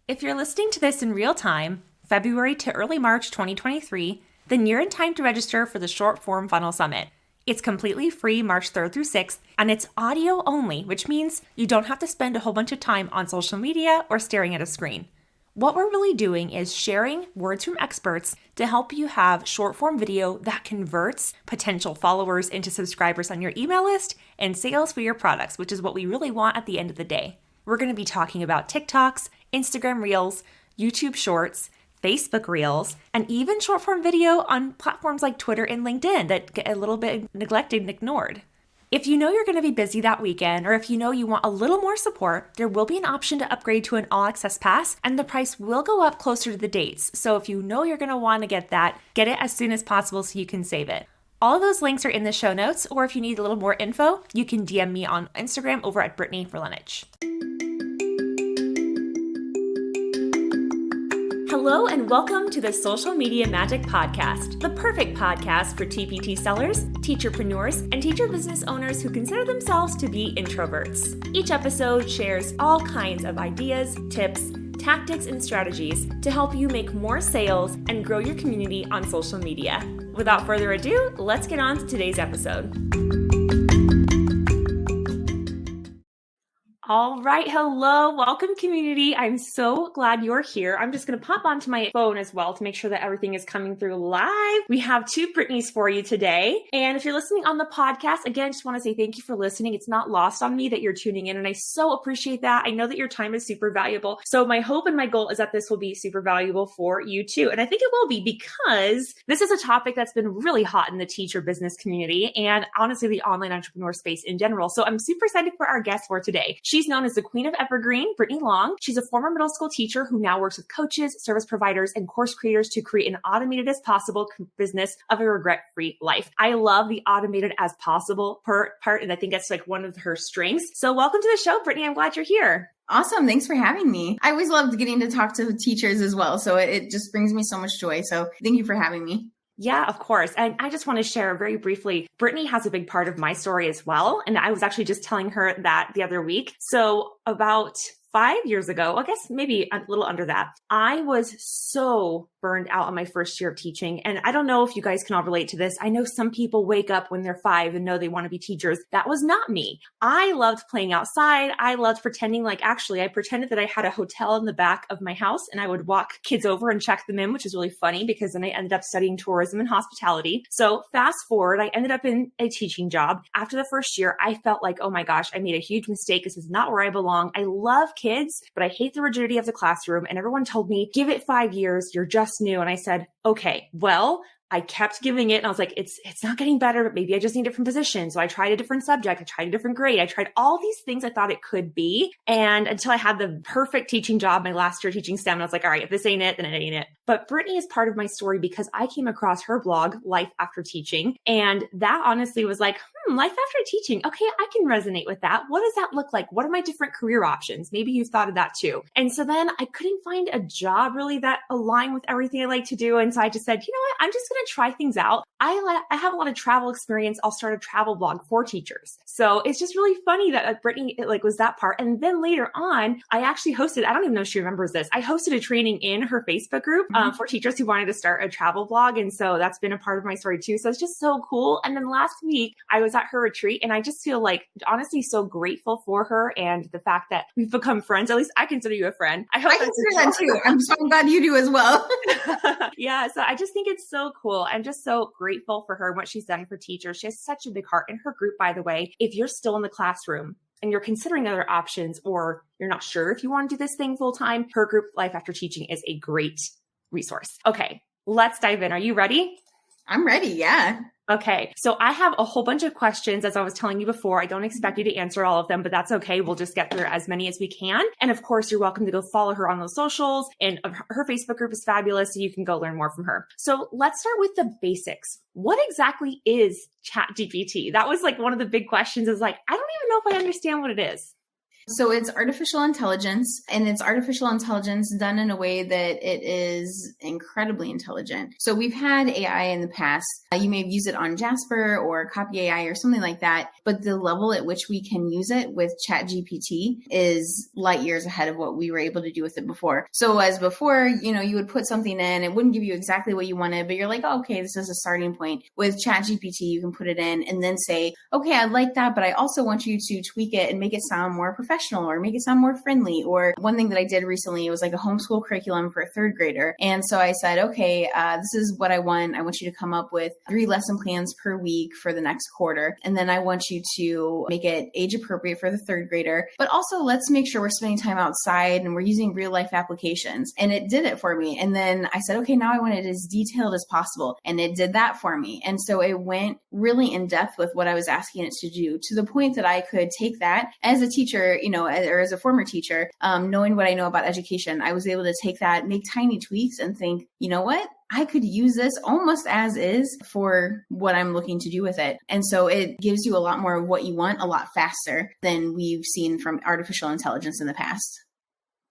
If you're listening to this in real time, February to early March 2023, then you're in time to register for the Short Form Funnel Summit. It's completely free March 3rd through 6th, and it's audio only, which means you don't have to spend a whole bunch of time on social media or staring at a screen. What we're really doing is sharing words from experts to help you have short form video that converts potential followers into subscribers on your email list and sales for your products, which is what we really want at the end of the day. We're going to be talking about TikToks, Instagram Reels, YouTube Shorts, Facebook Reels, and even short form video on platforms like Twitter and LinkedIn that get a little bit neglected and ignored. If you know you're going to be busy that weekend, or if you know you want a little more support, there will be an option to upgrade to an all access pass, and the price will go up closer to the dates. So if you know you're going to want to get that, get it as soon as possible so you can save it. All of those links are in the show notes, or if you need a little more info, you can DM me on Instagram over at Brittany Verlenich. Hello and welcome to the Social Media Magic Podcast, the perfect podcast for TPT sellers, teacherpreneurs, and teacher business owners who consider themselves to be introverts. Each episode shares all kinds of ideas, tips, tactics, and strategies to help you make more sales and grow your community on social media. Without further ado, let's get on to today's episode. All right. Hello. Welcome, community. I'm so glad you're here. I'm just going to pop onto my phone as well to make sure that everything is coming through live. We have two Brittany's for you today. And if you're listening on the podcast, again, just want to say thank you for listening. It's not lost on me that you're tuning in, and I so appreciate that. I know that your time is super valuable. So my hope and my goal is that this will be super valuable for you too. And I think it will be because this is a topic that's been really hot in the teacher business community and honestly, the online entrepreneur space in general. So I'm super excited for our guest for today. She's known as the Queen of Evergreen, Brittany Long. She's a former middle school teacher who now works with coaches, service providers, and course creators to create an automated as possible business of a regret-free life. I love the automated as possible part, and I think that's like one of her strengths. So welcome to the show, Brittany. I'm glad you're here. Awesome. Thanks for having me. I always loved getting to talk to teachers as well. So it just brings me so much joy. So thank you for having me. Yeah, of course. And I just want to share very briefly, Brittany has a big part of my story as well. And I was actually just telling her that the other week. So about 5 years ago, I guess maybe a little under that, I was so burned out on my first year of teaching. And I don't know if you guys can all relate to this. I know some people wake up when they're 5 and know they want to be teachers. That was not me. I loved playing outside. I loved pretending I pretended that I had a hotel in the back of my house and I would walk kids over and check them in, which is really funny because then I ended up studying tourism and hospitality. So fast forward, I ended up in a teaching job. After the first year, I felt like, oh my gosh, I made a huge mistake. This is not where I belong. I love kids, but I hate the rigidity of the classroom. And everyone told me, give it 5 years. You're just new. And I said, okay, well, I kept giving it and I was like, it's not getting better, but maybe I just need a different position. So I tried a different subject. I tried a different grade. I tried all these things I thought it could be. And until I had the perfect teaching job, my last year teaching STEM, and I was like, all right, if this ain't it, then it ain't it. But Brittany is part of my story because I came across her blog, Life After Teaching. And that honestly was like, life after teaching. Okay, I can resonate with that. What does that look like? What are my different career options? Maybe you've thought of that too. And so then I couldn't find a job really that aligned with everything I like to do. And so I just said, you know what? I'm just going to try things out. I have a lot of travel experience. I'll start a travel blog for teachers. So it's just really funny that Brittany was that part. And then later on, I actually hosted, I don't even know if she remembers this. I hosted a training in her Facebook group for teachers who wanted to start a travel blog. And so that's been a part of my story too. So it's just so cool. And then last week I was at her retreat and I just feel like honestly so grateful for her and the fact that we've become friends. At least I consider you a friend. I consider that too. I'm so glad you do as well. Yeah. So I just think it's so cool. I'm just so grateful for her and what she's done for teachers. She has such a big heart in her group, by the way. If you're still in the classroom and you're considering other options or you're not sure if you want to do this thing full time, her group Life After Teaching is a great resource. Okay, let's dive in. Are you ready? I'm ready. Yeah. Okay. So I have a whole bunch of questions, as I was telling you before. I don't expect you to answer all of them, but that's okay. We'll just get through as many as we can. And of course, you're welcome to go follow her on those socials, and her Facebook group is fabulous. So you can go learn more from her. So let's start with the basics. What exactly is ChatGPT? That was like one of the big questions, is like, I don't even know if I understand what it is. So it's artificial intelligence, and it's artificial intelligence done in a way that it is incredibly intelligent. So we've had AI in the past. You may have used it on Jasper or Copy AI or something like that, but the level at which we can use it with ChatGPT is light years ahead of what we were able to do with it before. So as before, you would put something in, it wouldn't give you exactly what you wanted, but you're like, oh, okay, this is a starting point. With ChatGPT, you can put it in and then say, okay, I like that, but I also want you to tweak it and make it sound more professional or make it sound more friendly. Or one thing that I did recently, it was like a homeschool curriculum for a third grader. And so I said, okay, this is what I want. I want you to come up with 3 lesson plans per week for the next quarter. And then I want you to make it age appropriate for the third grader. But also let's make sure we're spending time outside and we're using real life applications. And it did it for me. And then I said, okay, now I want it as detailed as possible. And it did that for me. And so it went really in depth with what I was asking it to do, to the point that I could take that as a teacher, or as a former teacher, knowing what I know about education, I was able to take that, make tiny tweaks and think, you know what? I could use this almost as is for what I'm looking to do with it. And so it gives you a lot more of what you want a lot faster than we've seen from artificial intelligence in the past.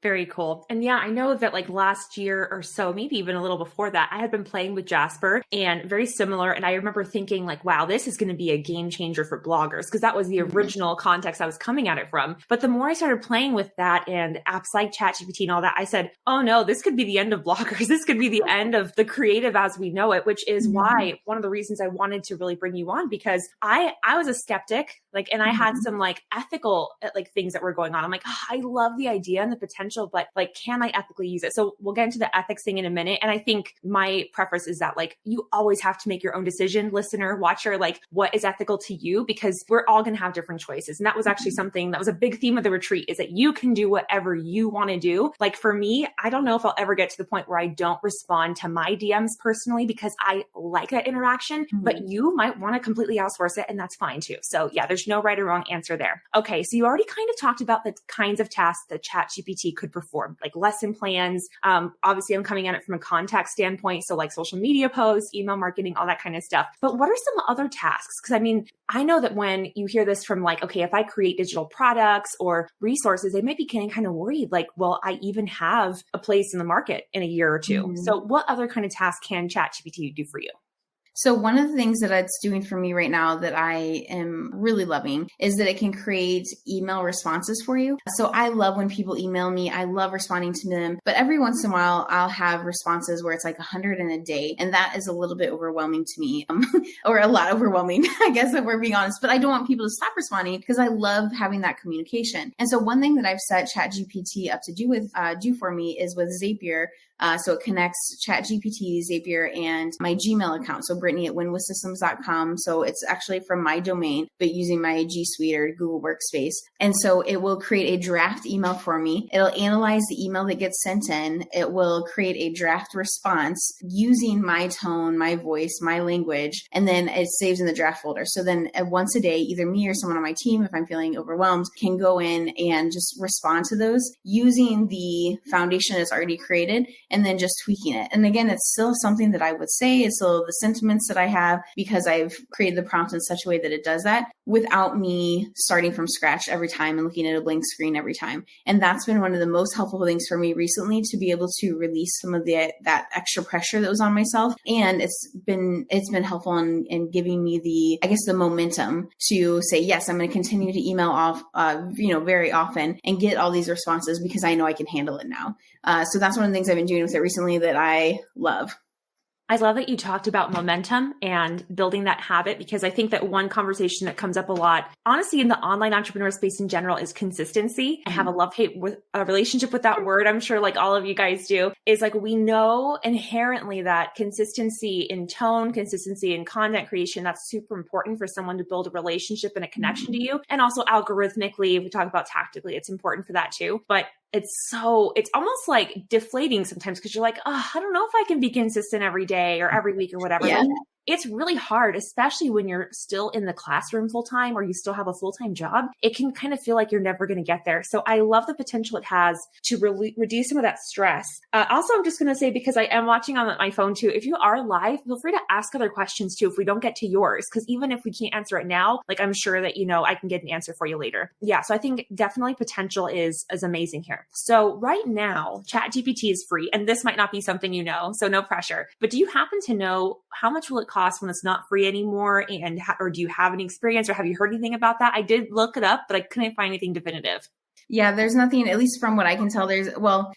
Very cool. And yeah, I know that like last year or so, maybe even a little before that, I had been playing with Jasper and very similar. And I remember thinking like, wow, this is going to be a game changer for bloggers, because that was the original context I was coming at it from. But the more I started playing with that and apps like ChatGPT and all that, I said, oh no, this could be the end of bloggers. This could be the end of the creative as we know it, which is why one of the reasons I wanted to really bring you on, because I was a skeptic, like, and I had some like ethical like things that were going on. I'm like, oh, I love the idea and the potential, but like, can I ethically use it? So we'll get into the ethics thing in a minute. And I think my preference is that like, you always have to make your own decision, listener, watcher, like what is ethical to you, because we're all going to have different choices. And that was actually something that was a big theme of the retreat, is that you can do whatever you want to do. Like for me, I don't know if I'll ever get to the point where I don't respond to my DMs personally, because I like that interaction, but you might want to completely outsource it, and that's fine too. So yeah, there's no right or wrong answer there. Okay. So you already kind of talked about the kinds of tasks that ChatGPT could perform, like lesson plans. Obviously I'm coming at it from a contact standpoint. So like social media posts, email marketing, all that kind of stuff. But what are some other tasks? Because I mean, I know that when you hear this from like, okay, if I create digital products or resources, they might be getting kind of worried. Like, will I even have a place in the market in a year or two? So what other kind of tasks can ChatGPT do for you? So one of the things that it's doing for me right now that I am really loving is that it can create email responses for you. So I love when people email me. I love responding to them. But every once in a while, I'll have responses where it's like 100 in a day. And that is a little bit overwhelming to me, or a lot overwhelming, I guess, if we're being honest. But I don't want people to stop responding, because I love having that communication. And so one thing that I've set ChatGPT up to do for me is with Zapier. So it connects ChatGPT, Zapier, and my Gmail account. So Brittany@winwithsystems.com. So it's actually from my domain, but using my G Suite or Google Workspace. And so it will create a draft email for me. It'll analyze the email that gets sent in. It will create a draft response using my tone, my voice, my language, and then it saves in the draft folder. So then once a day, either me or someone on my team, if I'm feeling overwhelmed, can go in and just respond to those using the foundation that's already created, and then just tweaking it. And again, it's still something that I would say, it's still the sentiments that I have, because I've created the prompt in such a way that it does that without me starting from scratch every time and looking at a blank screen every time. And that's been one of the most helpful things for me recently, to be able to release some of that extra pressure that was on myself. And it's been helpful in giving me the momentum to say, yes, I'm going to continue to email off, very often and get all these responses, because I know I can handle it now. So that's one of the things I've been doing with it recently that I love. I love that you talked about momentum and building that habit, because I think that one conversation that comes up a lot, honestly, in the online entrepreneur space in general, is consistency. I have a love-hate relationship with that word. I'm sure like all of you guys do, is like, we know inherently that consistency in tone, consistency in content creation, that's super important for someone to build a relationship and a connection to you. And also algorithmically, if we talk about tactically, it's important for that too. But it's almost like deflating sometimes, because you're like, oh, I don't know if I can be consistent every day or every week or whatever. Yeah. But it's really hard, especially when you're still in the classroom full time or you still have a full-time job. It can kind of feel like you're never going to get there. So I love the potential it has to reduce some of that stress. Also, I'm just going to say, because I am watching on my phone too, if you are live, feel free to ask other questions too if we don't get to yours. Because even if we can't answer it now, like I'm sure that, I can get an answer for you later. Yeah. So I think definitely potential is amazing here. So right now, ChatGPT is free, and this might not be something so no pressure. But do you happen to know how much will it cost when it's not free anymore? And or do you have any experience, or have you heard anything about that? I did look it up, but I couldn't find anything definitive. Yeah, there's nothing, at least from what I can tell,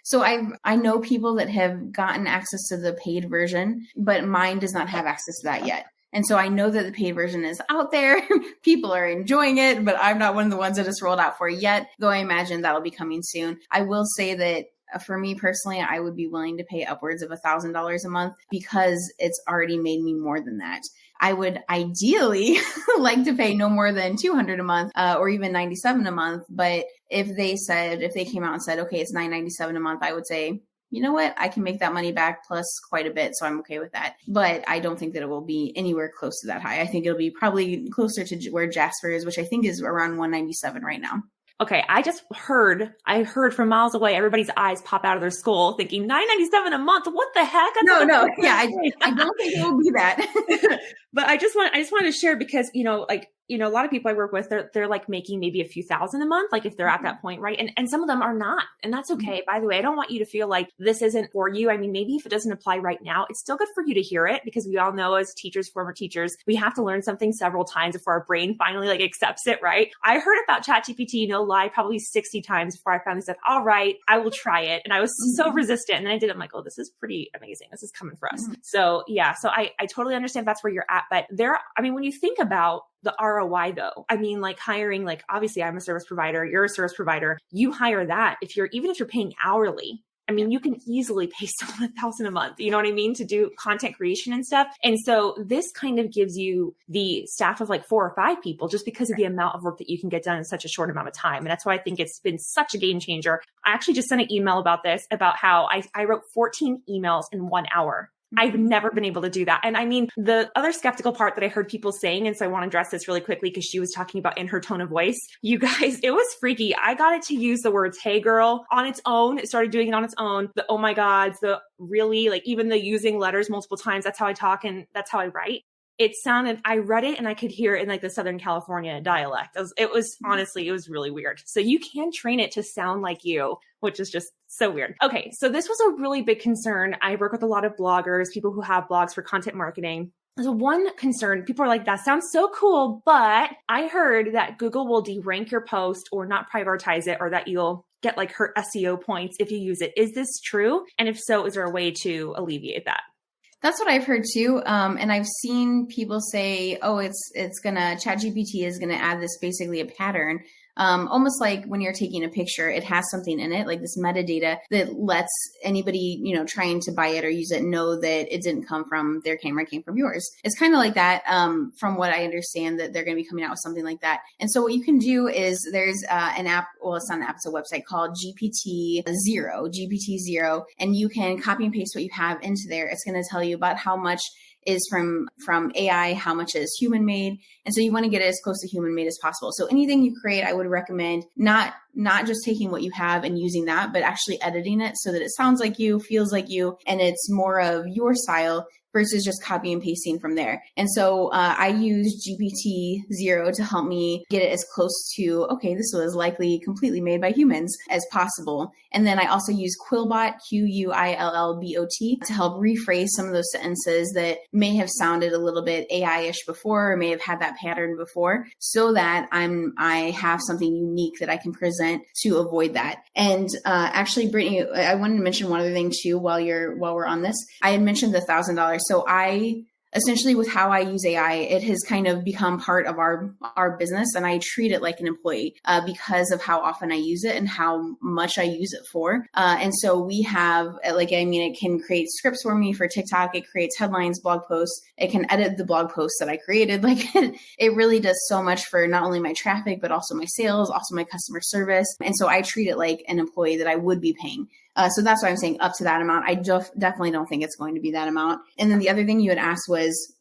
so I know people that have gotten access to the paid version, but mine does not have access to that yet. And so I know that the paid version is out there. People are enjoying it, but I'm not one of the ones that it's rolled out for yet, though I imagine that'll be coming soon. I will say that for me personally, I would be willing to pay upwards of $1,000 a month because it's already made me more than that. I would ideally like to pay no more than $200 a month, or even $97 a month. But if they came out and said, okay, it's $997 a month, I would say, you know what? I can make that money back plus quite a bit. So I'm okay with that. But I don't think that it will be anywhere close to that high. I think it'll be probably closer to where Jasper is, which I think is around $197 right now. Okay, I heard from miles away, everybody's eyes pop out of their skull thinking $997 a month. What the heck? No. Yeah, I don't think it will be that. But I just wanted to share because, a lot of people I work with, they're like making maybe a few thousand a month, like if they're at that point, right? And some of them are not. And that's okay. By the way, I don't want you to feel like this isn't for you. I mean, maybe if it doesn't apply right now, it's still good for you to hear it, because we all know as teachers, former teachers, we have to learn something several times before our brain finally accepts it, right? I heard about ChatGPT, no lie, probably 60 times before I finally said, all right, I will try it. And I was so resistant. And then I did it. I'm like, oh, this is pretty amazing. This is coming for us. So yeah, so I totally understand that's where you're at. But when you think about the ROI though, hiring, obviously I'm a service provider, you're a service provider, you hire that. Even if you're paying hourly, you can easily pay someone $1,000 a month, you know what I mean, to do content creation and stuff. And so this kind of gives you the staff of 4 or 5 people just because of the amount of work that you can get done in such a short amount of time. And that's why I think it's been such a game changer. I actually just sent an email about this, about how I wrote 14 emails in 1 hour. I've never been able to do that. And the other skeptical part that I heard people saying, and so I want to address this really quickly because she was talking about in her tone of voice, you guys, it was freaky. I got it to use the words, hey girl, on its own. It started doing it on its own. The oh my gods, the really, even the using letters multiple times. That's how I talk and that's how I write. I read it and I could hear it in the Southern California dialect. Honestly, it was really weird. So you can train it to sound like you, which is just so weird. Okay. So this was a really big concern. I work with a lot of bloggers, people who have blogs for content marketing. So one concern, people are like, that sounds so cool, but I heard that Google will derank your post or not prioritize it, or that you'll get hurt SEO points if you use it. Is this true? And if so, is there a way to alleviate that? That's what I've heard too. And I've seen people say, oh, ChatGPT is going to add this, basically a pattern. Almost like when you're taking a picture, it has something in it, like this metadata that lets anybody, trying to buy it or use it know that it didn't come from their camera, it came from yours. It's kind of like that. From what I understand, that they're going to be coming out with something like that. And so what you can do is there's an app, well, it's not an app, it's a website called GPT-0, and you can copy and paste what you have into there. It's going to tell you about how much is from AI, how much is human made. And so you want to get it as close to human made as possible. So anything you create, I would recommend not just taking what you have and using that, but actually editing it so that it sounds like you, feels like you, and it's more of your style versus just copy and pasting from there. And so I use GPT-0 to help me get it as close to, okay, this was likely completely made by humans as possible. And then I also use Quillbot, Quillbot, to help rephrase some of those sentences that may have sounded a little bit AI-ish before, or may have had that pattern before, so that I have something unique that I can present to avoid that. And actually, Brittany, I wanted to mention one other thing too while we're on this. I had mentioned the $1,000. So I essentially, with how I use AI, it has kind of become part of our business, and I treat it like an employee because of how often I use it and how much I use it for. And so we have, it can create scripts for me for TikTok. It creates headlines, blog posts. It can edit the blog posts that I created. It really does so much for not only my traffic, but also my sales, also my customer service. And so I treat it like an employee that I would be paying. So that's why I'm saying up to that amount. I definitely don't think it's going to be that amount. And then the other thing you had asked was,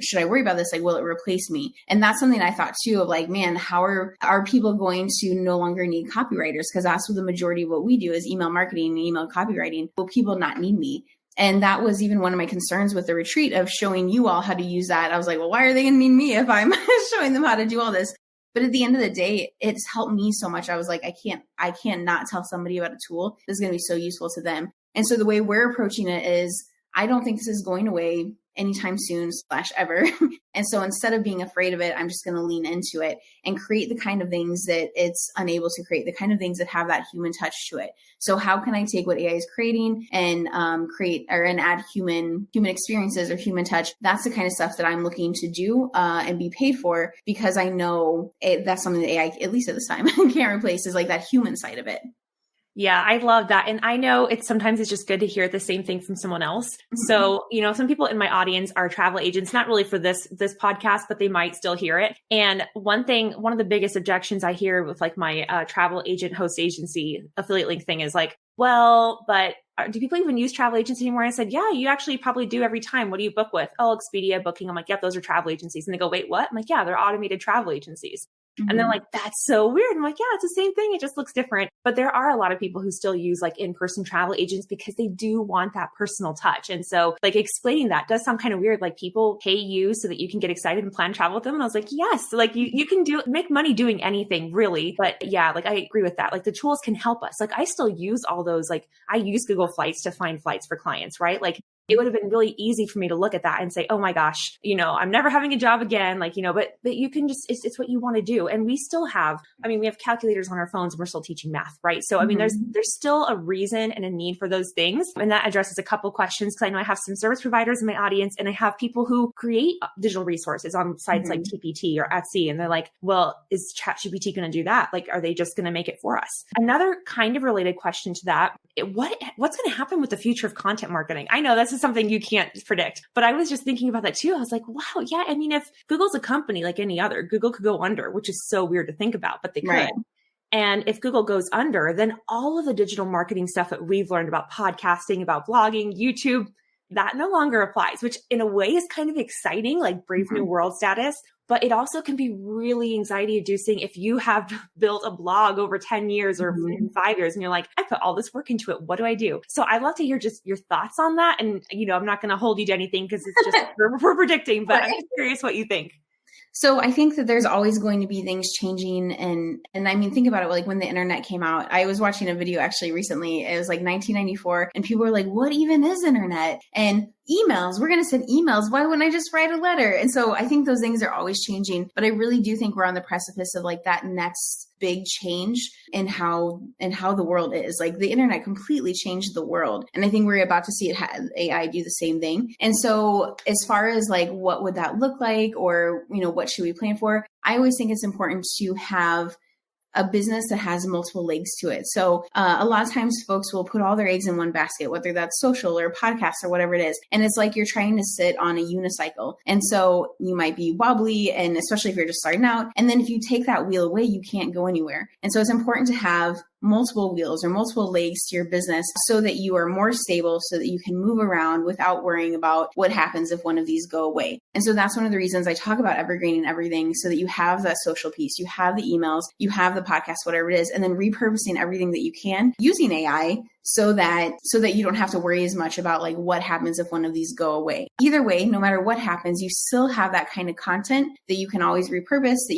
should I worry about this? Like, will it replace me? And that's something I thought too of like, man, how are people going to no longer need copywriters? Because that's what the majority of what we do is email marketing and email copywriting. Will people not need me? And that was even one of my concerns with the retreat of showing you all how to use that. I was like, well, why are they going to need me if I'm showing them how to do all this? But at the end of the day, it's helped me so much. I was like, I can't not tell somebody about a tool that's going to be so useful to them. And so the way we're approaching it is, I don't think this is going away anytime soon / ever. And so instead of being afraid of it, I'm just going to lean into it and create the kind of things that it's unable to create, the kind of things that have that human touch to it. So how can I take what AI is creating and add human experiences or human touch? That's the kind of stuff that I'm looking to do and be paid for, because I know that's something that AI, at least at this time, can't replace, is like that human side of it. Yeah, I love that. And I know sometimes it's just good to hear the same thing from someone else. Mm-hmm. So, some people in my audience are travel agents, not really for this podcast, but they might still hear it. And one of the biggest objections I hear with like my travel agent host agency affiliate link thing is like, well, but do people even use travel agencies anymore? I said, yeah, you actually probably do every time. What do you book with? Oh, Expedia, Booking. I'm like, yep, those are travel agencies. And they go, wait, what? I'm like, yeah, they're automated travel agencies. Mm-hmm. And they're like, that's so weird. I'm like, yeah, it's the same thing. It just looks different. But there are a lot of people who still use like in-person travel agents because they do want that personal touch. And so like explaining that does sound kind of weird. Like people pay you so that you can get excited and plan travel with them. And I was like, yes, like you can make money doing anything really. But yeah, like I agree with that. Like the tools can help us. Like I still use all those, like I use Google Flights to find flights for clients, right? Like it would have been really easy for me to look at that and say, oh my gosh, I'm never having a job again. Like, but you can just, it's what you want to do. And we still have, we have calculators on our phones and we're still teaching math, right? So, there's still a reason and a need for those things. And that addresses a couple questions, because I know I have some service providers in my audience and I have people who create digital resources on sites like TPT or Etsy. And they're like, well, is ChatGPT going to do that? Like, are they just going to make it for us? Another kind of related question to that, what's going to happen with the future of content marketing? I know this is something you can't predict, but I was just thinking about that too. I was like, wow, yeah. If Google's a company like any other, Google could go under, which is so weird to think about, but they could. Right. And if Google goes under, then all of the digital marketing stuff that we've learned about podcasting, about blogging, YouTube, that no longer applies, which in a way is kind of exciting, like Brave New World status. But it also can be really anxiety inducing if you have built a blog over 10 years or 5 years and you're like, I put all this work into it. What do I do? So I'd love to hear just your thoughts on that. And, I'm not going to hold you to anything because it's just, we're predicting, but I'm just curious what you think. So I think that there's always going to be things changing. And think about it, like when the internet came out, I was watching a video actually recently. It was like 1994 and people were like, what even is internet? And emails, we're going to send emails. Why wouldn't I just write a letter? And so I think those things are always changing, but I really do think we're on the precipice of like that next big change in how the world is. Like the internet completely changed the world. And I think we're about to see AI do the same thing. And so as far as like, what would that look like? Or, what should we plan for? I always think it's important to have a business that has multiple legs to it. So a lot of times folks will put all their eggs in one basket, whether that's social or podcast or whatever it is. And it's like you're trying to sit on a unicycle. And so you might be wobbly, and especially if you're just starting out. And then if you take that wheel away, you can't go anywhere. And so it's important to have multiple wheels or multiple legs to your business so that you are more stable, so that you can move around without worrying about what happens if one of these go away. And so that's one of the reasons I talk about evergreening everything, so that you have that social piece, you have the emails, you have the podcast, whatever it is, and then repurposing everything that you can using AI so that you don't have to worry as much about like what happens if one of these go away. Either way, no matter what happens, you still have that kind of content that you can always repurpose, that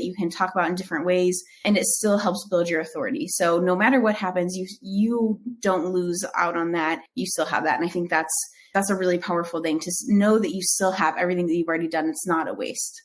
you can talk about in different ways, and it still helps build your authority. So no matter what happens, you don't lose out on that. You still have that. And I think that's a really powerful thing, to know that you still have everything that you've already done. It's not a waste.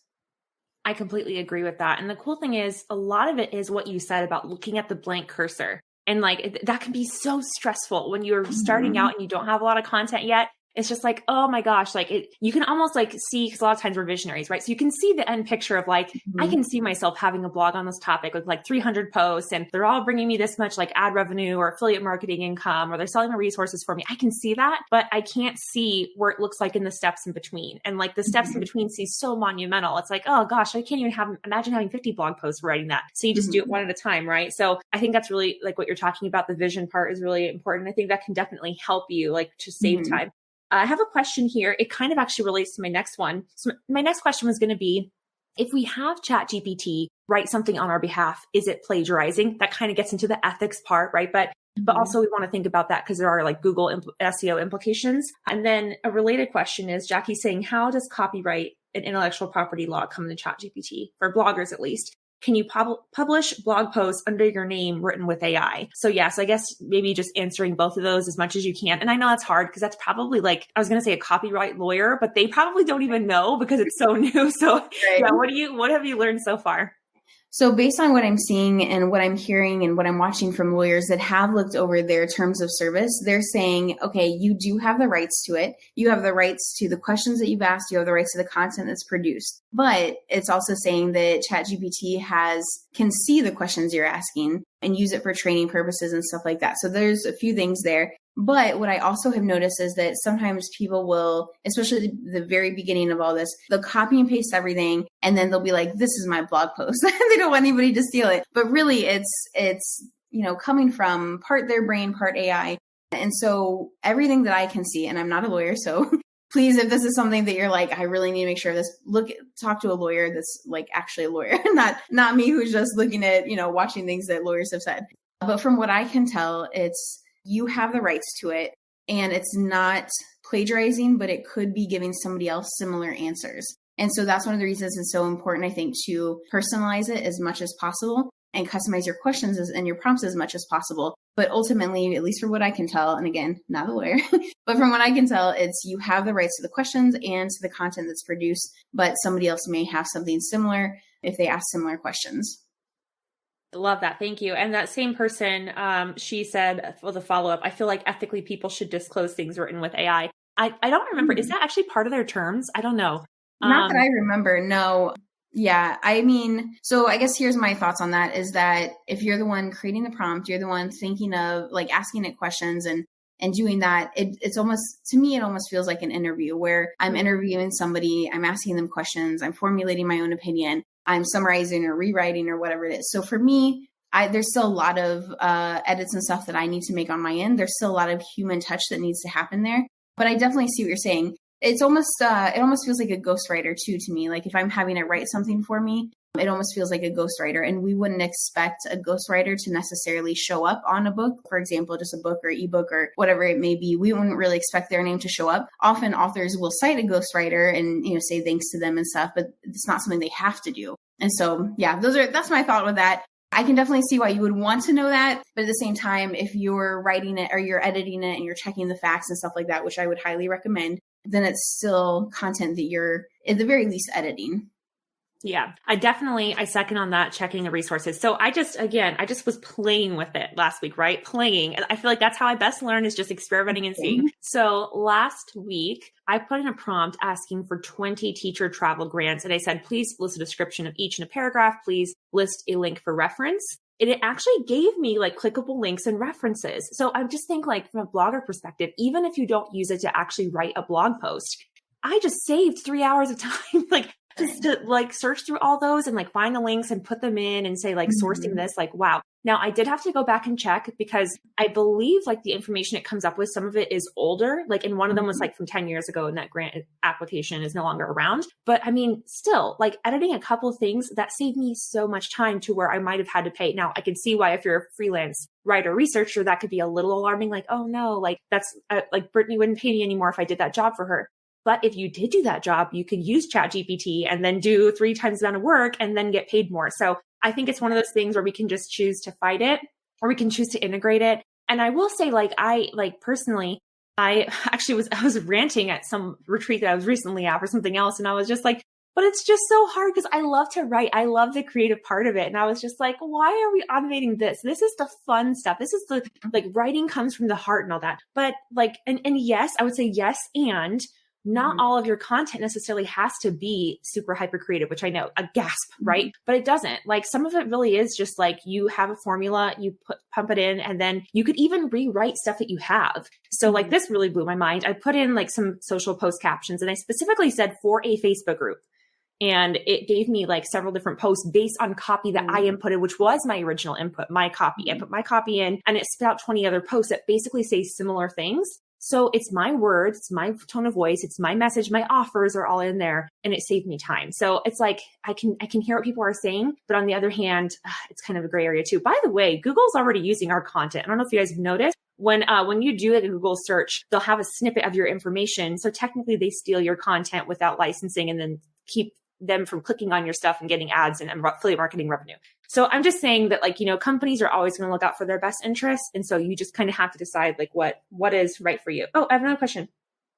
I completely agree with that. And the cool thing is, a lot of it is what you said about looking at the blank cursor. And like that can be so stressful when you're starting out and you don't have a lot of content yet. it's just like, oh my gosh, like you can almost like see, because a lot of times we're visionaries, right? So you can see the end picture of like, I can see myself having a blog on this topic with like 300 posts and they're all bringing me this much like ad revenue or affiliate marketing income, or they're selling my resources for me. I can see that, but I can't see where it looks like in the steps in between. And like the steps in between seem so monumental. It's like, oh gosh, I can't even imagine having 50 blog posts for writing that. So you just do it one at a time, right? So I think that's really like what you're talking about. The vision part is really important. I think that can definitely help you like to save time. I have a question here. It kind of actually relates to my next one. So my next question was going to be, if we have ChatGPT write something on our behalf, is it plagiarizing? That kind of gets into the ethics part, right? But also we want to think about that because there are like Google SEO implications. And then a related question is Jackie's saying, how does copyright and intellectual property law come into ChatGPT for bloggers at least? Can you publish blog posts under your name written with AI? So yes, I guess maybe just answering both of those as much as you can. And I know that's hard because that's probably like, I was going to say a copyright lawyer, but they probably don't even know because it's so new. So yeah, what have you learned so far? So based on what I'm seeing and what I'm hearing and what I'm watching from lawyers that have looked over their terms of service, they're saying, okay, you do have the rights to it. You have the rights to the questions that you've asked. You have the rights to the content that's produced. But it's also saying that ChatGPT can see the questions you're asking and use it for training purposes and stuff like that. So there's a few things there. But what I also have noticed is that sometimes people will, especially the very beginning of all this, they'll copy and paste everything. And then they'll be like, this is my blog post. They don't want anybody to steal it. But really it's, coming from part their brain, part AI. And so everything that I can see, and I'm not a lawyer, so please, if this is something that you're like, I really need to make sure of this, talk to a lawyer that's like actually a lawyer, not me who's just looking at, watching things that lawyers have said. But from what I can tell, you have the rights to it, and it's not plagiarizing, but it could be giving somebody else similar answers. And so that's one of the reasons it's so important, I think, to personalize it as much as possible and customize your questions and your prompts as much as possible. But ultimately, at least from what I can tell, and again, not a lawyer, but from what I can tell, it's you have the rights to the questions and to the content that's produced, but somebody else may have something similar if they ask similar questions. Love that. Thank you. And that same person, she said for the follow-up, I feel like ethically people should disclose things written with AI. I don't remember. Is that actually part of their terms? I don't know. Not that I remember. No. Yeah. I mean, so I guess here's my thoughts on that is that if you're the one creating the prompt, you're the one thinking of like asking it questions and doing that, it's almost, to me, it almost feels like an interview where I'm interviewing somebody, I'm asking them questions, I'm formulating my own opinion, I'm summarizing or rewriting or whatever it is. So for me, there's still a lot of edits and stuff that I need to make on my end. There's still a lot of human touch that needs to happen there. But I definitely see what you're saying. It's almost, it almost feels like a ghostwriter too to me. Like if I'm having it write something for me, it almost feels like a ghostwriter. And we wouldn't expect a ghostwriter to necessarily show up on a book, for example, just a book or ebook or whatever it may be. We wouldn't really expect their name to show up. Often authors will cite a ghostwriter and, say thanks to them and stuff, but it's not something they have to do. And so, yeah, that's my thought with that. I can definitely see why you would want to know that. But at the same time, if you're writing it or you're editing it and you're checking the facts and stuff like that, which I would highly recommend, then it's still content that you're at the very least editing. Yeah, I second on that, checking the resources. So I just was playing with it last week, right? Playing. And I feel like that's how I best learn is just experimenting and seeing. So last week, I put in a prompt asking for 20 teacher travel grants. And I said, please list a description of each in a paragraph. Please list a link for reference. And it actually gave me like clickable links and references. So I just think like from a blogger perspective, even if you don't use it to actually write a blog post, I just saved 3 hours of time. Like, just to like search through all those and like find the links and put them in and say like sourcing this, like, wow. Now I did have to go back and check because I believe like the information it comes up with, some of it is older, like, and one of them was like from 10 years ago and that grant application is no longer around. But I mean, still like editing a couple of things that saved me so much time to where I might've had to pay. Now I can see why if you're a freelance writer, researcher, that could be a little alarming. Like, oh no, like that's like Brittany wouldn't pay me anymore if I did that job for her. But if you did do that job, you could use ChatGPT and then do 3 times the amount of work and then get paid more. So I think it's one of those things where we can just choose to fight it or we can choose to integrate it. And I will say personally, I was ranting at some retreat that I was recently at for something else. And I was just like, But it's just so hard because I love to write. I love the creative part of it. And I was just like, why are we automating this? This is the fun stuff. This is the, like, writing comes from the heart and all that. But like, and yes, I would say yes. And not all of your content necessarily has to be super hyper creative, which I know, a gasp, right? But it doesn't. Like, some of it really is just like, you have a formula, you pump it in, and then you could even rewrite stuff that you have. So like, this really blew my mind. I put in like some social post captions, and I specifically said for a Facebook group. And it gave me like several different posts based on copy that I inputted, which was my original input, my copy. I put my copy in, and it spit out 20 other posts that basically say similar things. So it's my words, it's my tone of voice, it's my message, my offers are all in there, and it saved me time. So it's like, I can hear what people are saying, but on the other hand, it's kind of a gray area too. By the way, Google's already using our content. I don't know if you guys have noticed. When you do like a Google search, they'll have a snippet of your information. So technically they steal your content without licensing and then keep them from clicking on your stuff and getting ads and affiliate marketing revenue. So I'm just saying that, like, companies are always going to look out for their best interests. And so you just kind of have to decide like what is right for you. Oh, I have another question.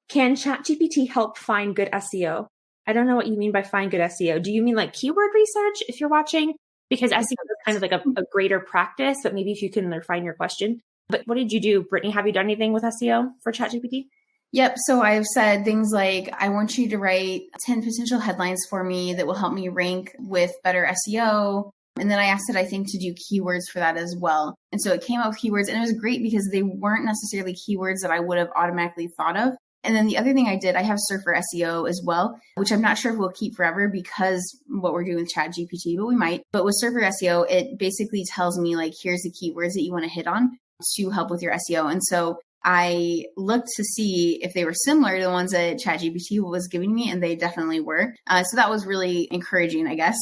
Can ChatGPT help find good SEO? I don't know what you mean by find good SEO. Do you mean like keyword research if you're watching? Because SEO is kind of like a greater practice, but maybe if you can refine your question. But what did you do, Brittany? Have you done anything with SEO for ChatGPT? Yep. So I've said things like, I want you to write 10 potential headlines for me that will help me rank with better SEO. And then I asked it, I think, to do keywords for that as well. And so it came up with keywords, and it was great because they weren't necessarily keywords that I would have automatically thought of. And then the other thing I did, I have Surfer SEO as well, which I'm not sure if we'll keep forever because what we're doing with ChatGPT, but we might. But with Surfer SEO, it basically tells me like, here's the keywords that you want to hit on to help with your SEO. And so I looked to see if they were similar to the ones that ChatGPT was giving me, and they definitely were. So that was really encouraging, I guess.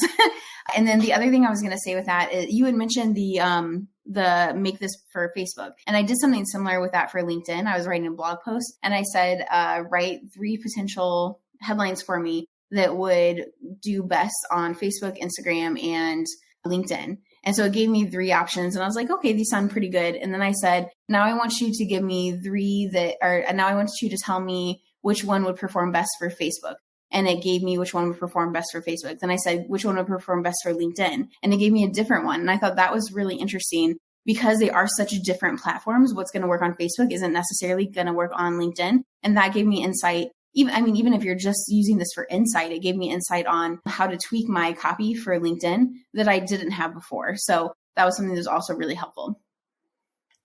And then the other thing I was going to say with that is, you had mentioned the make this for Facebook. And I did something similar with that for LinkedIn. I was writing a blog post, and I said, write 3 potential headlines for me that would do best on Facebook, Instagram, and LinkedIn. And so it gave me 3 options, and I was like, okay, these sound pretty good. And then I said, now I want you to give me 3 now I want you to tell me which one would perform best for Facebook. And it gave me which one would perform best for Facebook. Then I said, which one would perform best for LinkedIn? And it gave me a different one. And I thought that was really interesting because they are such different platforms. What's going to work on Facebook isn't necessarily going to work on LinkedIn. And that gave me insight. Even if you're just using this for insight, it gave me insight on how to tweak my copy for LinkedIn that I didn't have before. So that was something that was also really helpful.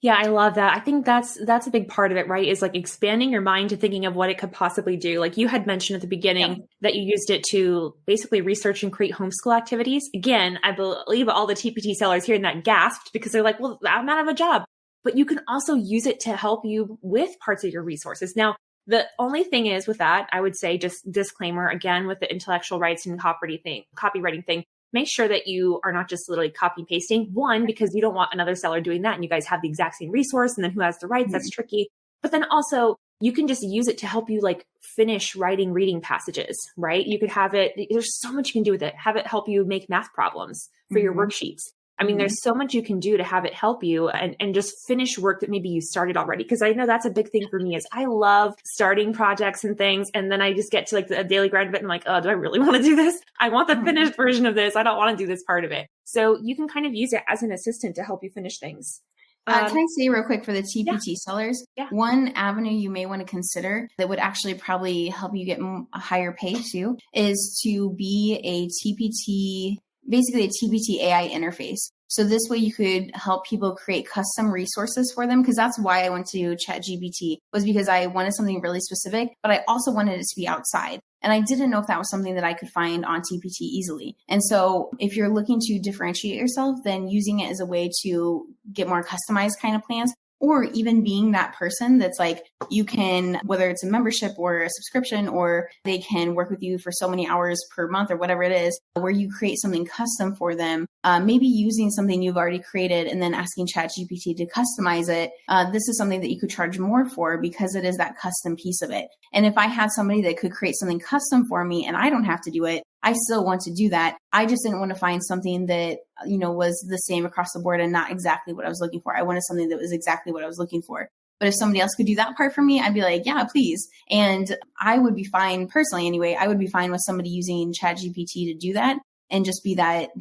Yeah, I love that. I think that's a big part of it, right? Is like expanding your mind to thinking of what it could possibly do. Like you had mentioned at the beginning that you used it to basically research and create homeschool activities. Again, I believe all the TPT sellers hearing that gasped because they're like, well, I'm out of a job. But you can also use it to help you with parts of your resources. Now, the only thing is with that, I would say, just disclaimer again, with the intellectual rights and copywriting thing, make sure that you are not just literally copy pasting. One, because you don't want another seller doing that and you guys have the exact same resource, and then who has the rights, that's tricky. But then also you can just use it to help you like finish writing reading passages, right? You could have it, there's so much you can do with it. Have it help you make math problems for your worksheets. I mean, there's so much you can do to have it help you and just finish work that maybe you started already. Because I know that's a big thing for me is I love starting projects and things. And then I just get to like the daily grind of it and I'm like, oh, do I really want to do this? I want the finished version of this. I don't want to do this part of it. So you can kind of use it as an assistant to help you finish things. Can I say real quick for the TPT sellers, one avenue you may want to consider that would actually probably help you get a higher pay too is to be a TPT, basically a TPT AI interface. So this way you could help people create custom resources for them. Because that's why I went to ChatGPT, was because I wanted something really specific, but I also wanted it to be outside. And I didn't know if that was something that I could find on TPT easily. And so if you're looking to differentiate yourself, then using it as a way to get more customized kind of plans, or even being that person that's like, you can, whether it's a membership or a subscription, or they can work with you for so many hours per month or whatever it is, where you create something custom for them, maybe using something you've already created and then asking ChatGPT to customize it. This is something that you could charge more for because it is that custom piece of it. And if I had somebody that could create something custom for me and I don't have to do it, I still want to do that. I just didn't want to find something that, was the same across the board and not exactly what I was looking for. I wanted something that was exactly what I was looking for. But if somebody else could do that part for me, I'd be like, yeah, please. And I would be fine personally anyway. I would be fine with somebody using ChatGPT to do that and just be that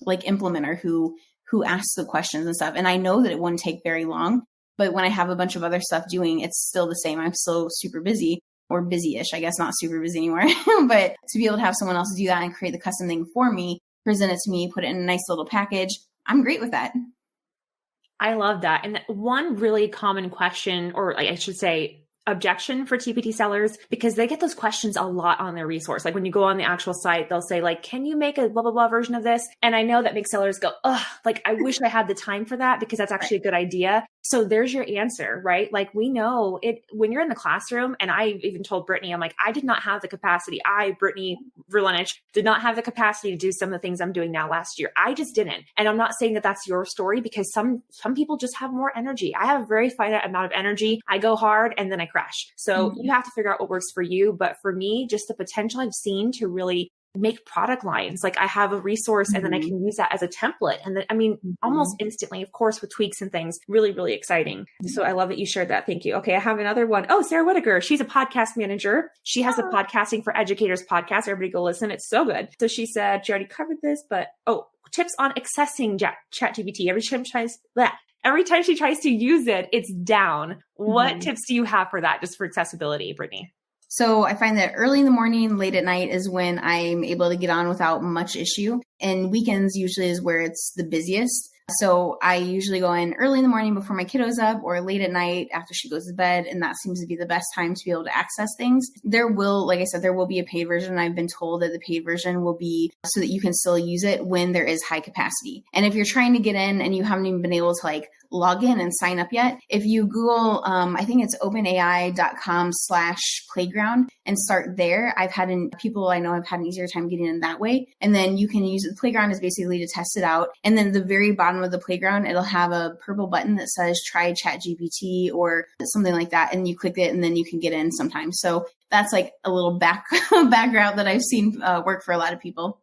like implementer who asks the questions and stuff. And I know that it wouldn't take very long, but when I have a bunch of other stuff doing, it's still the same. I'm still super busy, or busy-ish, I guess, not super busy anymore. But to be able to have someone else do that and create the custom thing for me, present it to me, put it in a nice little package, I'm great with that. I love that. And one really common question, or I should say, objection for TPT sellers, because they get those questions a lot on their resource. Like when you go on the actual site, they'll say like, can you make a blah, blah, blah version of this? And I know that makes sellers go, ugh, like I wish I had the time for that, because that's actually a good idea. So there's your answer, right? Like we know it when you're in the classroom, and I even told Brittany, I'm like, I did not have the capacity. Brittany Verlinich, did not have the capacity to do some of the things I'm doing now last year. I just didn't. And I'm not saying that that's your story, because some people just have more energy. I have a very finite amount of energy. I go hard and then I crash. So you have to figure out what works for you. But for me, just the potential I've seen to really make product lines. Like I have a resource and then I can use that as a template. And then, I mean, almost instantly, of course, with tweaks and things, really, really exciting. So I love that you shared that. Thank you. Okay. I have another one. Oh, Sarah Whitaker. She's a podcast manager. She has a Podcasting for Educators podcast. Everybody go listen. It's so good. So she said, she already covered this, but tips on accessing ChatGPT. Every time she tries to use it, it's down. What tips do you have for that, just for accessibility, Brittany? So I find that early in the morning, late at night is when I'm able to get on without much issue. And weekends usually is where it's the busiest. So I usually go in early in the morning before my kiddo's up, or late at night after she goes to bed. And that seems to be the best time to be able to access things. There will, like I said, there will be a paid version. I've been told that the paid version will be so that you can still use it when there is high capacity. And if you're trying to get in and you haven't even been able to like log in and sign up yet, if you Google, I think it's openai.com/playground and start there. People I know have had an easier time getting in that way. And then you can use it. The playground is basically to test it out. And then at the very bottom of the playground, it'll have a purple button that says try ChatGPT or something like that. And you click it and then you can get in sometimes. So that's like a little background that I've seen work for a lot of people.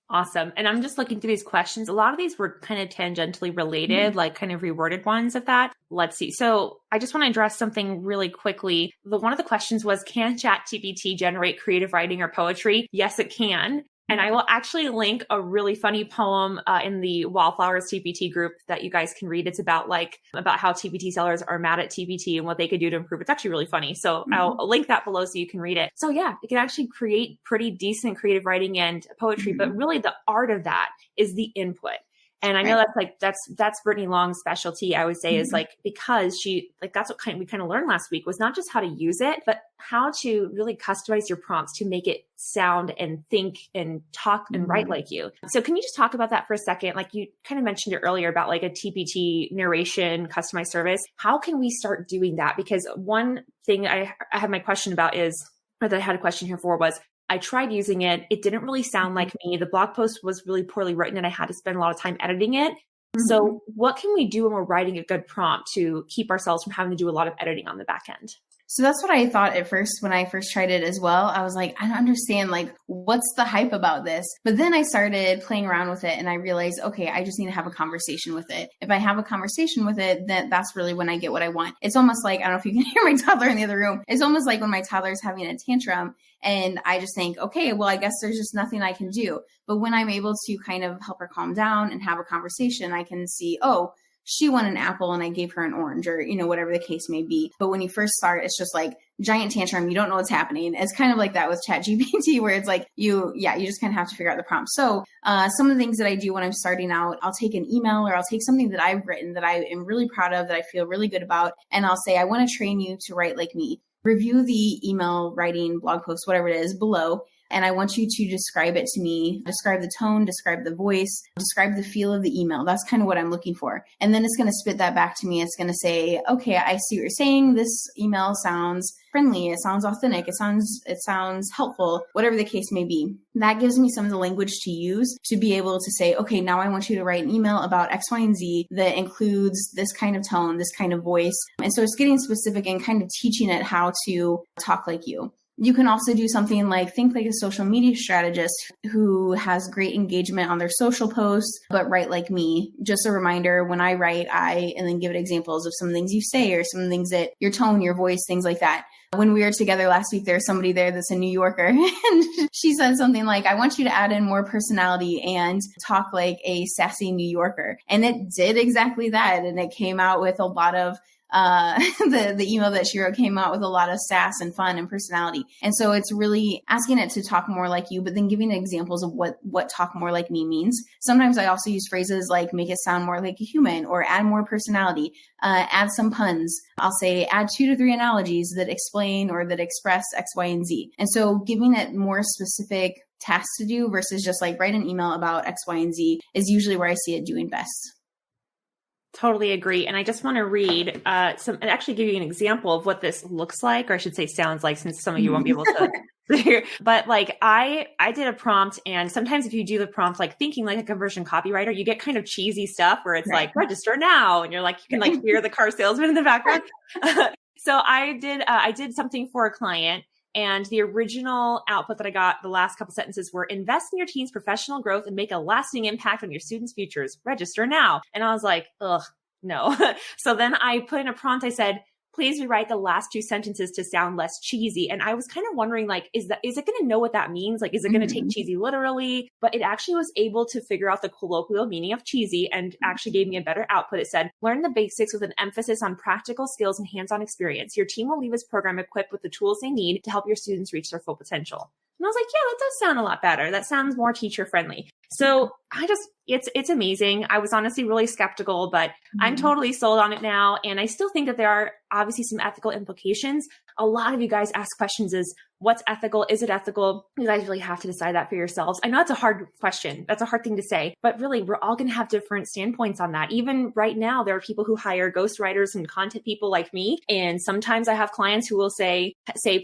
Awesome. And I'm just looking through these questions. A lot of these were kind of tangentially related, like kind of reworded ones of that. Let's see. So I just want to address something really quickly. One of the questions was, can ChatGPT generate creative writing or poetry? Yes, it can. And I will actually link a really funny poem in the Wildflowers TPT group that you guys can read. It's about how TPT sellers are mad at TPT and what they could do to improve. It's actually really funny. So I'll link that below so you can read it. So yeah, it can actually create pretty decent creative writing and poetry, but really the art of that is the input. And I know that's Brittany Long's specialty, I would say, is like, because that's what we kind of learned last week, was not just how to use it, but how to really customize your prompts to make it sound and think and talk and write like you. So can you just talk about that for a second? Like you kind of mentioned it earlier about like a TPT narration, customized service. How can we start doing that? Because one thing I have my question about or that I had a question here for was, I tried using it. It didn't really sound like me. The blog post was really poorly written and I had to spend a lot of time editing it. So what can we do when we're writing a good prompt to keep ourselves from having to do a lot of editing on the back end? So that's what I thought at first when I first tried it as well. I was like, I don't understand, like, what's the hype about this? But then I started playing around with it and I realized, okay, I just need to have a conversation with it. If I have a conversation with it, then that's really when I get what I want. It's almost like, I don't know if you can hear my toddler in the other room. It's almost like when my toddler is having a tantrum and I just think, okay, well, I guess there's just nothing I can do. But when I'm able to kind of help her calm down and have a conversation, I can see, oh, she wanted an apple and I gave her an orange, or, whatever the case may be. But when you first start, it's just like giant tantrum. You don't know what's happening. It's kind of like that with ChatGPT, where it's like you just kind of have to figure out the prompt. So some of the things that I do when I'm starting out, I'll take an email or I'll take something that I've written that I am really proud of, that I feel really good about. And I'll say, I want to train you to write like me. Review the email writing blog post, whatever it is, below. And I want you to describe it to me, describe the tone, describe the voice, describe the feel of the email. That's kind of what I'm looking for. And then it's going to spit that back to me. It's going to say, okay, I see what you're saying. This email sounds friendly. It sounds authentic. It sounds helpful, whatever the case may be. That gives me some of the language to use to be able to say, okay, now I want you to write an email about X, Y, and Z that includes this kind of tone, this kind of voice. And so it's getting specific and kind of teaching it how to talk like you. You can also do something like think like a social media strategist who has great engagement on their social posts, but write like me. Just a reminder, when I write, and then give it examples of some things you say or some things that your tone, your voice, things like that. When we were together last week, there's somebody there that's a New Yorker, and she said something like, I want you to add in more personality and talk like a sassy New Yorker. And it did exactly that. And it came out with a lot of the email that she wrote came out with a lot of sass and fun and personality. And so it's really asking it to talk more like you, but then giving examples of what talk more like me means. Sometimes I also use phrases like make it sound more like a human or add more personality, add some puns. I'll say add 2 to 3 analogies that explain or that express X, Y, and Z. And so giving it more specific tasks to do versus just like write an email about X, Y, and Z is usually where I see it doing best. Totally agree. And I just want to read and actually give you an example of what this looks like, or I should say sounds like, since some of you won't be able to hear. But like I did a prompt, and sometimes if you do the prompt, like thinking like a conversion copywriter, you get kind of cheesy stuff where it's like register now. And you're like, you can like hear the car salesman in the background. So I did something for a client. And the original output that I got, the last couple sentences were, invest in your team's professional growth and make a lasting impact on your students' futures. Register now. And I was like, ugh, no. So then I put in a prompt. I said, please rewrite the last 2 sentences to sound less cheesy. And I was kind of wondering, like, is it going to know what that means? Like, is it going to take cheesy literally? But it actually was able to figure out the colloquial meaning of cheesy and actually gave me a better output. It said, learn the basics with an emphasis on practical skills and hands-on experience. Your team will leave this program equipped with the tools they need to help your students reach their full potential. And I was like, yeah, that does sound a lot better. That sounds more teacher friendly. So it's amazing. I was honestly really skeptical, but I'm totally sold on it now. And I still think that there are obviously some ethical implications. A lot of you guys ask questions is, what's ethical? Is it ethical? You guys really have to decide that for yourselves. I know that's a hard question. That's a hard thing to say, but really we're all going to have different standpoints on that. Even right now, there are people who hire ghostwriters and content people like me. And sometimes I have clients who will say,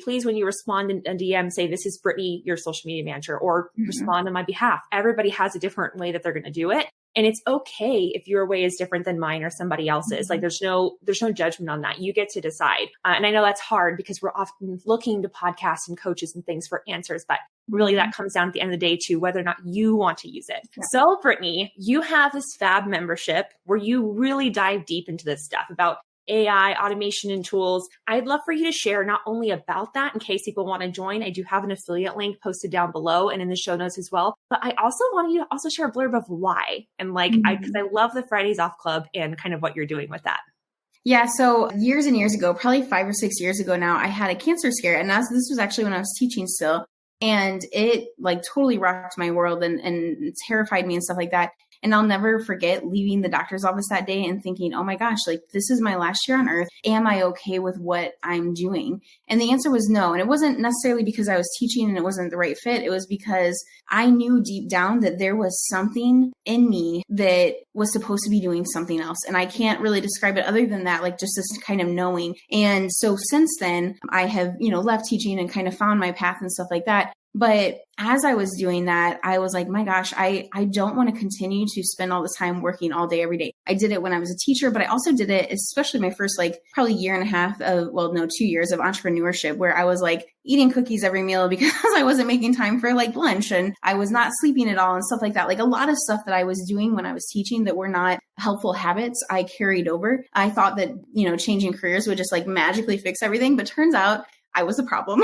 please, when you respond in a DM, say, this is Brittany, your social media manager, or respond on my behalf. Everybody has a different way that they're going to do it. And it's okay if your way is different than mine or somebody else's. Like there's no judgment on that. You get to decide. And I know that's hard because we're often looking to podcasts and coaches and things for answers, but really that comes down at the end of the day to whether or not you want to use it. Yeah. So Brittany, you have this Fab membership where you really dive deep into this stuff about AI, automation, and tools. I'd love for you to share not only about that in case people want to join. I do have an affiliate link posted down below and in the show notes as well. But I also want you to also share a blurb of why. And because I love the Fridays Off Club and kind of what you're doing with that. Yeah. So years and years ago, probably 5 or 6 years ago now, I had a cancer scare. And this was actually when I was teaching still. And it like totally rocked my world and terrified me and stuff like that. And I'll never forget leaving the doctor's office that day and thinking, oh my gosh, like this is my last year on earth. Am I okay with what I'm doing? And the answer was no. And it wasn't necessarily because I was teaching and it wasn't the right fit. It was because I knew deep down that there was something in me that was supposed to be doing something else. And I can't really describe it other than that, like just this kind of knowing. And so since then I have, left teaching and kind of found my path and stuff like that. But as I was doing that, I was like, my gosh, I don't want to continue to spend all this time working all day, every day. I did it when I was a teacher, but I also did it, especially my first, probably 2 years of entrepreneurship, where I was eating cookies every meal because I wasn't making time for lunch and I was not sleeping at all and stuff like that. A lot of stuff that I was doing when I was teaching that were not helpful habits, I carried over. I thought that, changing careers would just magically fix everything, but turns out I was a problem.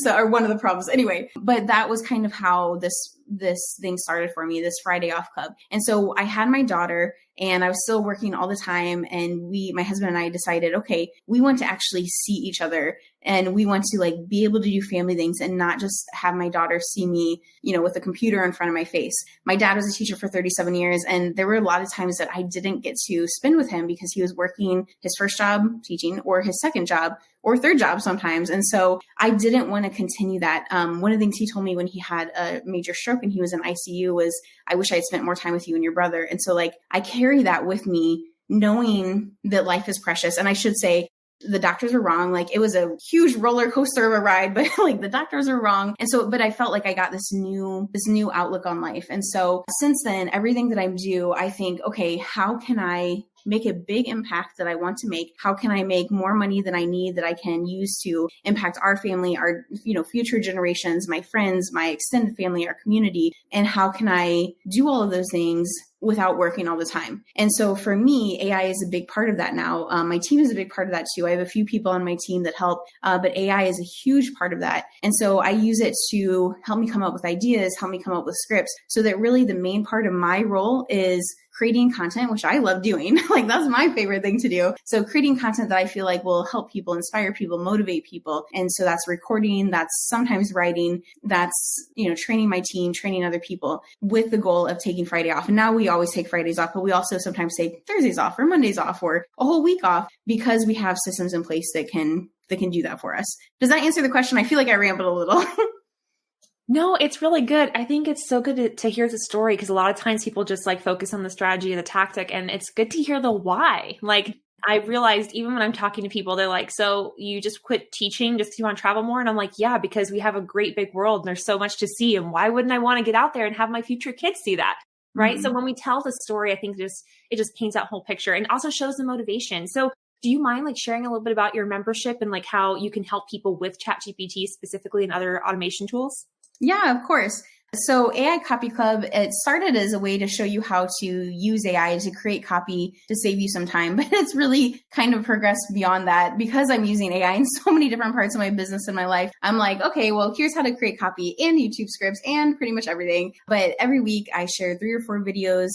or one of the problems anyway, but that was kind of how this thing started for me, this Friday Off Club. And so I had my daughter and I was still working all the time. And my husband and I decided, okay, we want to actually see each other and we want to be able to do family things and not just have my daughter see me, with a computer in front of my face. My dad was a teacher for 37 years. And there were a lot of times that I didn't get to spend with him because he was working his first job teaching or his second job or third job sometimes. And so I didn't want to continue that. One of the things he told me when he had a major stroke and he was in ICU was, I wish I had spent more time with you and your brother. And so I carry that with me, knowing that life is precious. And I should say, the doctors were wrong. It was a huge roller coaster of a ride, but the doctors are wrong. And so, but I felt like I got this new outlook on life. And so since then, everything that I do, I think, okay, how can I make a big impact that I want to make? How can I make more money than I need that I can use to impact our family, our, future generations, my friends, my extended family, our community? And how can I do all of those things without working all the time? And so for me, AI is a big part of that now. My team is a big part of that too. I have a few people on my team that help, but AI is a huge part of that. And so I use it to help me come up with ideas, help me come up with scripts, so that really the main part of my role is creating content, which I love doing. Like that's my favorite thing to do. So creating content that I feel like will help people, inspire people, motivate people. And so that's recording, that's sometimes writing, that's, training my team, training other people with the goal of taking Friday off. And now we always take Fridays off, but we also sometimes take Thursdays off or Mondays off or a whole week off because we have systems in place that can do that for us. Does that answer the question? I feel like I rambled a little. No, it's really good. I think it's so good to hear the story because a lot of times people just like focus on the strategy, the tactic, and it's good to hear the why. Like I realized even when I'm talking to people, they're like, so you just quit teaching just because you want to travel more? And I'm like, yeah, because we have a great big world and there's so much to see. And why wouldn't I want to get out there and have my future kids see that? Right. Mm-hmm. So when we tell the story, I think it just paints that whole picture and also shows the motivation. So do you mind like sharing a little bit about your membership and like how you can help people with ChatGPT specifically and other automation tools? Yeah, of course. So AI Copy Club, it started as a way to show you how to use AI to create copy to save you some time, but it's really kind of progressed beyond that because I'm using AI in so many different parts of my business and my life. I'm like, okay, well, here's how to create copy and YouTube scripts and pretty much everything. But every week I share 3 or 4 videos,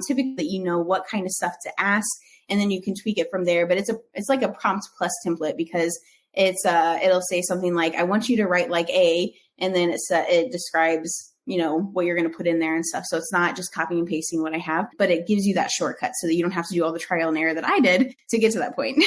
typically that what kind of stuff to ask, and then you can tweak it from there. But it's like a prompt plus template because it'll say something like, I want you to write like A, and then it describes, what you're going to put in there and stuff. So it's not just copying and pasting what I have, but it gives you that shortcut so that you don't have to do all the trial and error that I did to get to that point.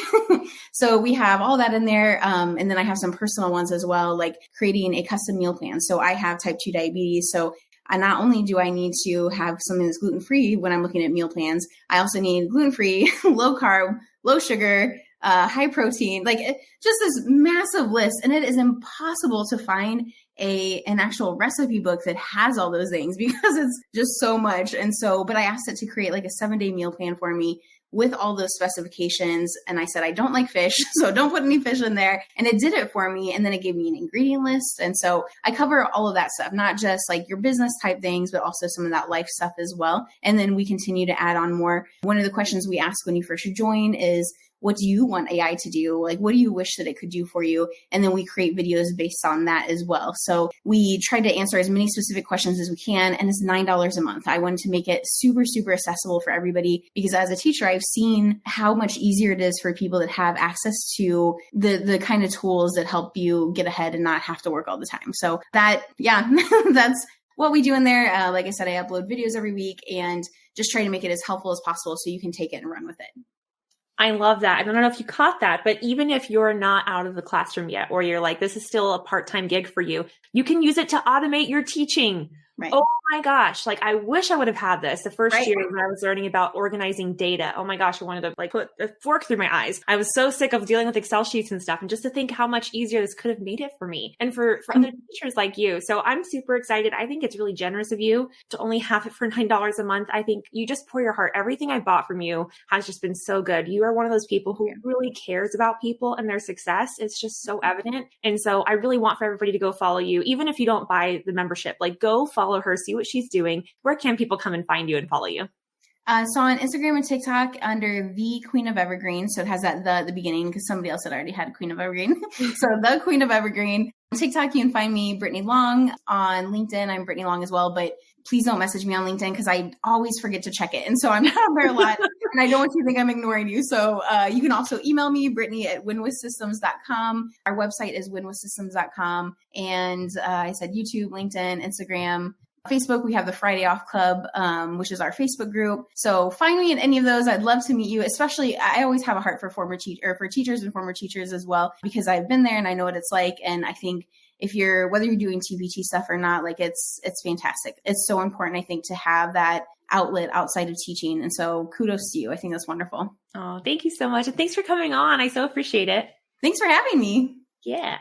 So we have all that in there. And then I have some personal ones as well, like creating a custom meal plan. So I have type 2 diabetes. So not only do I need to have something that's gluten-free when I'm looking at meal plans, I also need gluten-free, low carb, low sugar, high protein, just this massive list. And it is impossible to find an actual recipe book that has all those things because it's just so much. And so, but I asked it to create like a 7-day meal plan for me with all those specifications. And I said, I don't like fish, so don't put any fish in there. And it did it for me. And then it gave me an ingredient list. And so I cover all of that stuff, not just like your business type things, but also some of that life stuff as well. And then we continue to add on more. One of the questions we ask when you first join is, what do you want AI to do? Like, what do you wish that it could do for you? And then we create videos based on that as well. So we try to answer as many specific questions as we can. And it's $9 a month. I wanted to make it super, super accessible for everybody because as a teacher, I've seen how much easier it is for people that have access to the kind of tools that help you get ahead and not have to work all the time. So that's what we do in there. Like I said, I upload videos every week and just try to make it as helpful as possible so you can take it and run with it. I love that. I don't know if you caught that, but even if you're not out of the classroom yet, or you're like, this is still a part-time gig for you, you can use it to automate your teaching. Right. Oh my gosh. Like, I wish I would have had this the first year when I was learning about organizing data. Oh my gosh. I wanted to put a fork through my eyes. I was so sick of dealing with Excel sheets and stuff. And just to think how much easier this could have made it for me and for other teachers like you. So I'm super excited. I think it's really generous of you to only have it for $9 a month. I think you just pour your heart. Everything I bought from you has just been so good. You are one of those people who really cares about people and their success. It's just so evident. And so I really want for everybody to go follow you. Even if you don't buy the membership, go follow her, see what she's doing. Where can people come and find you and follow you? So on Instagram and TikTok under the Queen of Evergreen. So it has that the beginning because somebody else had already had Queen of Evergreen. So the Queen of Evergreen. On TikTok, you can find me Brittany Long. On LinkedIn, I'm Brittany Long as well. But please don't message me on LinkedIn because I always forget to check it. And so I'm not on there a lot. And I don't want you to think I'm ignoring you. So you can also email me, Brittany@winwithsystems.com. Our website is winwithsystems.com. And I said YouTube, LinkedIn, Instagram, Facebook, we have the Friday Off Club, which is our Facebook group. So find me in any of those. I'd love to meet you. Especially, I always have a heart for for teachers and former teachers as well, because I've been there and I know what it's like. And I think whether you're doing TPT stuff or not, it's fantastic. It's so important, I think, to have that outlet outside of teaching. And so kudos to you. I think that's wonderful. Oh, thank you so much. And thanks for coming on. I so appreciate it. Thanks for having me. Yeah.